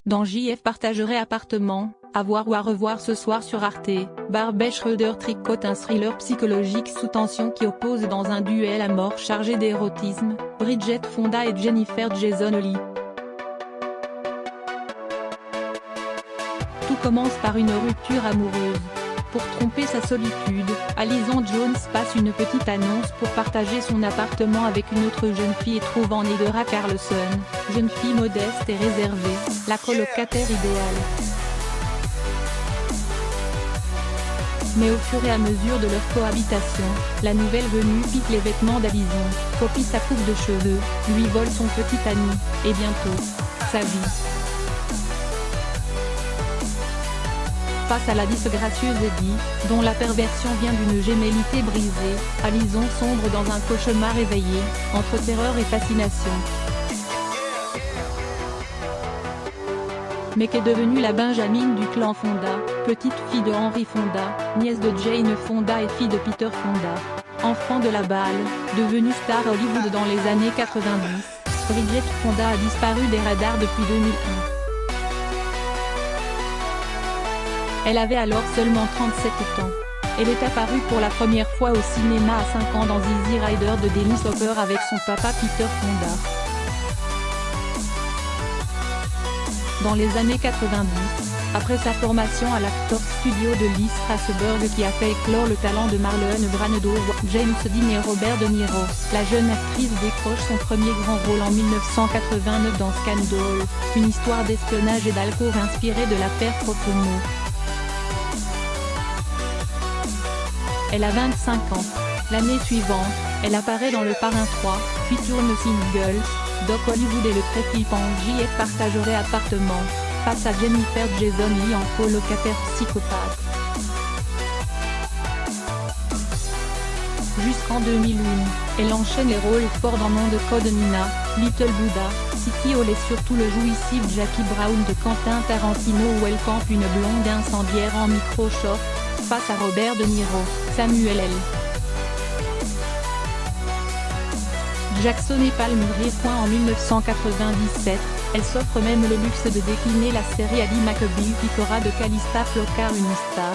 Dans JF partagerait appartement, à voir ou à revoir ce soir sur Arte. Barbet Schroeder tricote un thriller psychologique sous tension qui oppose dans un duel à mort chargé d'érotisme, Bridget Fonda et Jennifer Jason Leigh. Tout commence par une rupture amoureuse. Pour tromper sa solitude, Alison Jones passe une petite annonce pour partager son appartement avec une autre jeune fille et trouve en Edera Carlson, jeune fille modeste et réservée, la colocataire idéale. Mais au fur et à mesure de leur cohabitation, la nouvelle venue pique les vêtements d'Alison, copie sa coupe de cheveux, lui vole son petit ami, et bientôt, sa vie. Face à la disgracieuse Eddie, dont la perversion vient d'une gémellité brisée, Alison sombre dans un cauchemar éveillé, entre terreur et fascination. Mais qu'est devenue la Benjamine du clan Fonda, petite fille de Henry Fonda, nièce de Jane Fonda et fille de Peter Fonda. Enfant de la balle, devenue star Hollywood dans les années 90, Bridget Fonda a disparu des radars depuis 2001. Elle avait alors seulement 37 ans. Elle est apparue pour la première fois au cinéma à 5 ans dans Easy Rider de Dennis Hopper avec son papa Peter Fonda. Dans les années 90, après sa formation à l'Actors Studio de Lee Strasberg qui a fait éclore le talent de Marlon Brando, James Dean et Robert De Niro, la jeune actrice décroche son premier grand rôle en 1989 dans Scandal, une histoire d'espionnage et d'alcool inspirée de l'affaire Profumo. Elle a 25 ans. L'année suivante, elle apparaît dans Le Parrain 3, puis tourne Single. Doc Hollywood et le très flippant JF partageraient appartement, face à Jennifer Jason Leigh en colocataire psychopathe. Jusqu'en 2001, elle enchaîne les rôles forts dans Nom de Code Nina, Little Buddha, City Hall et surtout le jouissif Jackie Brown de Quentin Tarantino où elle campe une blonde incendiaire en micro-short, face à Robert De Niro, Samuel L. Jackson et Palm Point en 1997, elle s'offre même le luxe de décliner la série Ali McBeal qui fera de Calista Flockhart une star.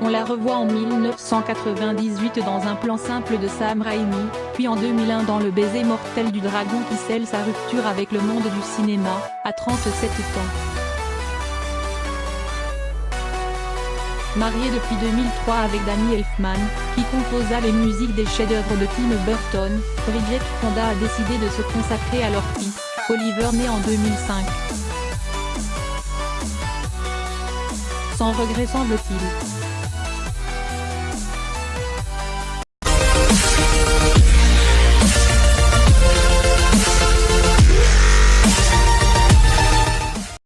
On la revoit en 1998 dans un plan simple de Sam Raimi, puis en 2001 dans Le baiser mortel du dragon qui scelle sa rupture avec le monde du cinéma, à 37 ans. Mariée depuis 2003 avec Danny Elfman, qui composa les musiques des chefs-d'œuvre de Tim Burton, Bridget Fonda a décidé de se consacrer à leur fils, Oliver né en 2005. Sans regret semble-t-il.